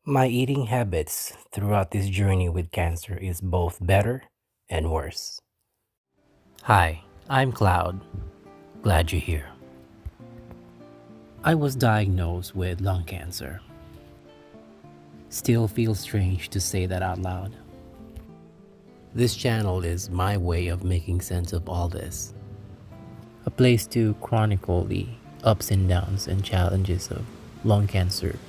My eating habits throughout this journey with cancer is both better and worse. Hi, I'm Cloud. Glad you're here. I was diagnosed with lung cancer. Still feels strange to say that out loud. This channel is my way of making sense of all this. A place to chronicle the ups and downs and challenges of lung cancer.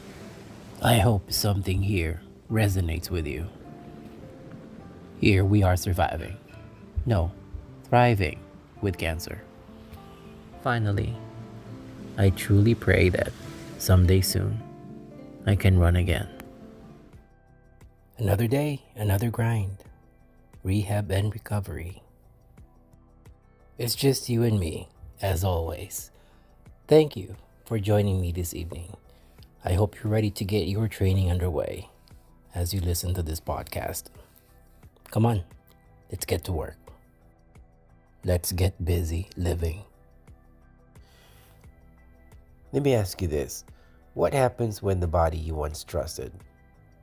I hope something here resonates with you. Here we are surviving. No, thriving with cancer. Finally, I truly pray that someday soon I can run again. Another day, another grind, rehab and recovery. It's just you and me, as always. Thank you for joining me this evening. I hope you're ready to get your training underway as you listen to this podcast. Come on, let's get to work. Let's get busy living. Let me ask you this. What happens when the body you once trusted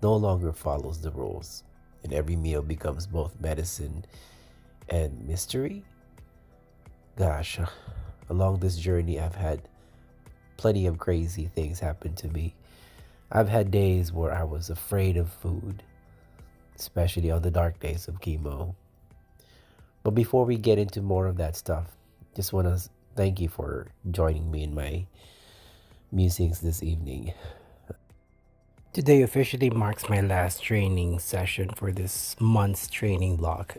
no longer follows the rules and every meal becomes both medicine and mystery? Gosh, along this journey, I've had plenty of crazy things happen to me. I've had days where I was afraid of food, especially on the dark days of chemo. But before we get into more of that stuff, just want to thank you for joining me in my musings this evening. Today officially marks my last training session for this month's training block.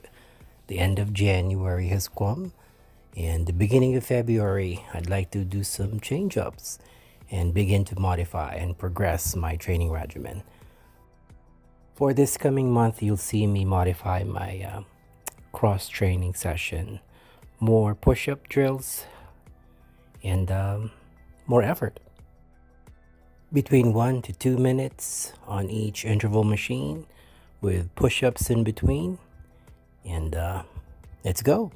The end of January has come, and the beginning of February, I'd like to do some change ups and begin to modify and progress my training regimen. For this coming month, you'll see me modify my cross training session, more push up drills, and more effort. Between 1 to 2 minutes on each interval machine with push ups in between. And let's go.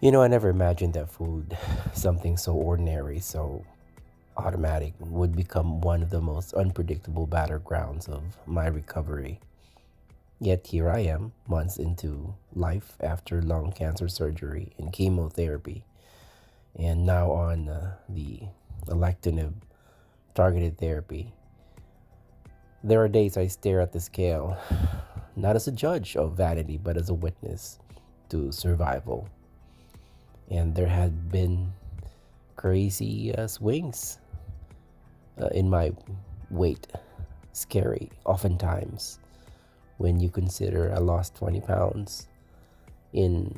I never imagined that food, something so ordinary, so automatic, would become one of the most unpredictable battlegrounds of my recovery. Yet here I am, months into life after lung cancer surgery and chemotherapy, and now on the elective targeted therapy. There are days I stare at the scale, not as a judge of vanity, but as a witness to survival. And there had been crazy swings in my weight. Scary, oftentimes, when you consider I lost 20 pounds in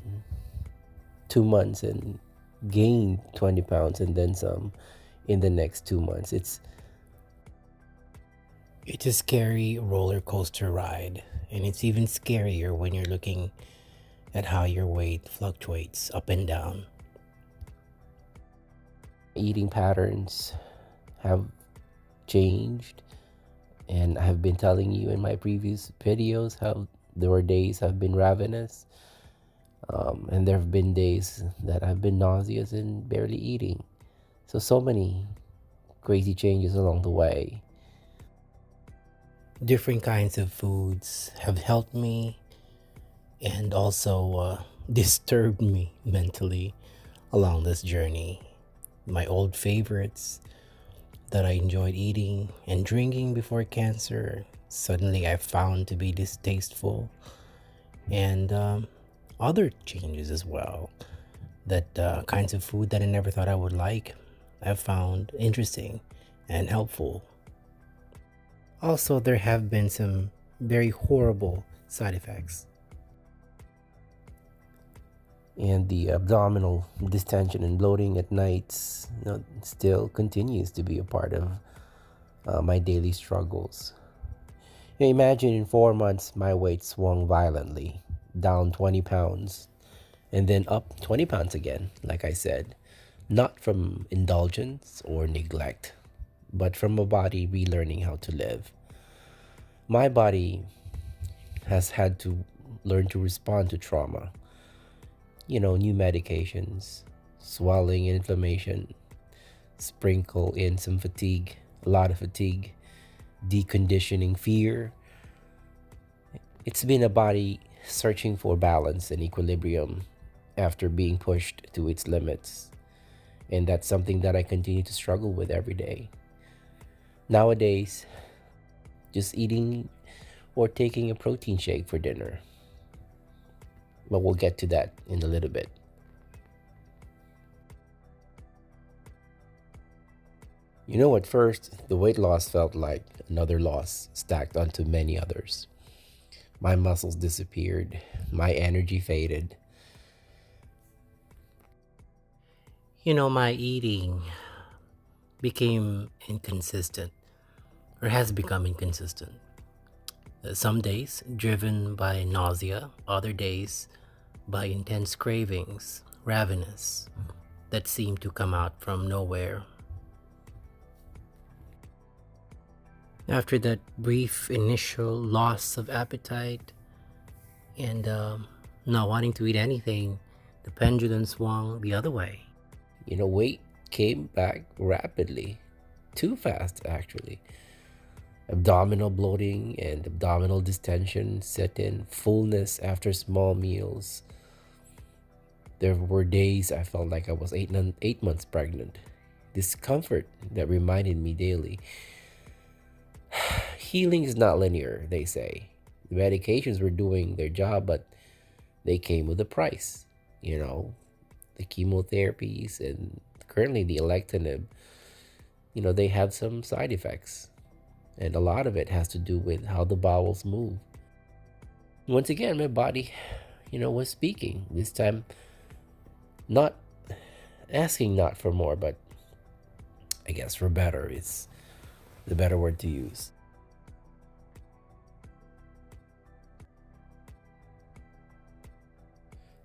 2 months and gained 20 pounds and then some in the next 2 months. It's a scary roller coaster ride, and it's even scarier when you're looking at how your weight fluctuates up and down. Eating patterns have changed, and I have been telling you in my previous videos how there were days I've been ravenous, and there have been days that I've been nauseous and barely eating. So many crazy changes along the way. Different kinds of foods have helped me and also disturbed me mentally along this journey. My old favorites that I enjoyed eating and drinking before cancer, suddenly I found to be distasteful, and other changes as well. That kinds of food that I never thought I would like, I've found interesting and helpful. Also, there have been some very horrible side effects. And the abdominal distension and bloating at nights still continues to be a part of my daily struggles. Imagine in 4 months, my weight swung violently, down 20 pounds, and then up 20 pounds again, like I said, not from indulgence or neglect, but from a body relearning how to live. My body has had to learn to respond to trauma. New medications, swelling and inflammation, sprinkle in some fatigue, a lot of fatigue, deconditioning fear. It's been a body searching for balance and equilibrium after being pushed to its limits. And that's something that I continue to struggle with every day. Nowadays, just eating or taking a protein shake for dinner. But we'll get to that in a little bit. At first, the weight loss felt like another loss stacked onto many others. My muscles disappeared, my energy faded. My eating became inconsistent or has become inconsistent. Some days driven by nausea, other days by intense cravings, ravenous, that seem to come out from nowhere. After that brief initial loss of appetite and not wanting to eat anything, the pendulum swung the other way. Weight came back rapidly, too fast actually. Abdominal bloating and abdominal distension set in, fullness after small meals. There were days I felt like I was 8 months pregnant. Discomfort that reminded me daily. Healing is not linear, they say. The medications were doing their job, but they came with a price. The chemotherapies and currently the alectinib, they have some side effects. And a lot of it has to do with how the bowels move. Once again, my body, was speaking. This time, not asking not for more, but I guess for better is the better word to use.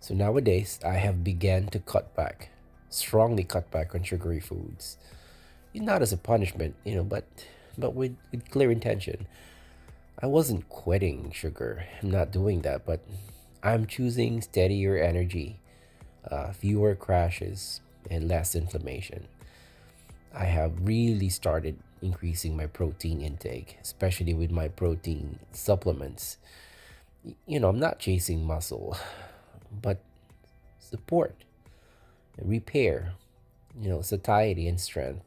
So nowadays, I have began to strongly cut back on sugary foods. Not as a punishment, but with clear intention. I wasn't quitting sugar. I'm not doing that, but I'm choosing steadier energy, fewer crashes, and less inflammation. I have really started increasing my protein intake, especially with my protein supplements. I'm not chasing muscle, but support, repair, satiety and strength.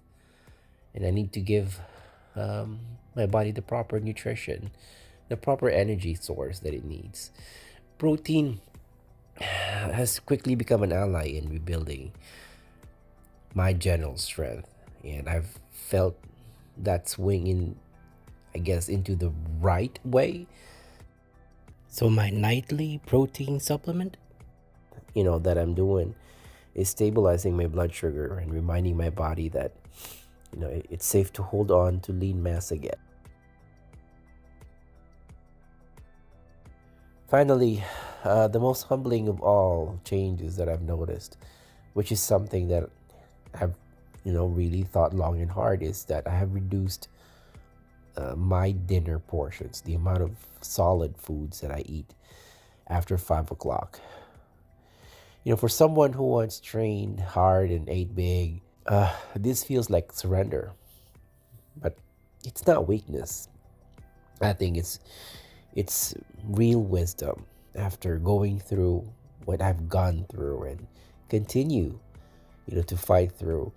And I need to give my body the proper nutrition, the proper energy source that it needs. Protein has quickly become an ally in rebuilding my general strength. And I've felt that swing into the right way. So, my nightly protein supplement? That I'm doing is stabilizing my blood sugar and reminding my body that, it's safe to hold on to lean mass again. Finally, the most humbling of all changes that I've noticed, which is something that I've, really thought long and hard, is that I have reduced my dinner portions, the amount of solid foods that I eat after 5 o'clock. For someone who once trained hard and ate big, this feels like surrender. But it's not weakness. I think it's real wisdom after going through what I've gone through and continue, to fight through.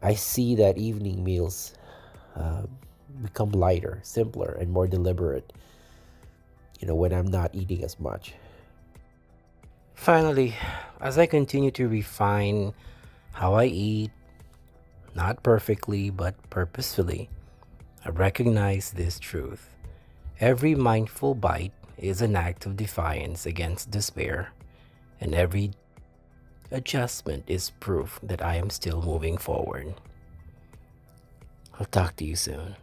I see that evening meals become lighter, simpler, and more deliberate, when I'm not eating as much. Finally, as I continue to refine how I eat, not perfectly but purposefully, I recognize this truth. Every mindful bite is an act of defiance against despair, and every adjustment is proof that I am still moving forward. I'll talk to you soon.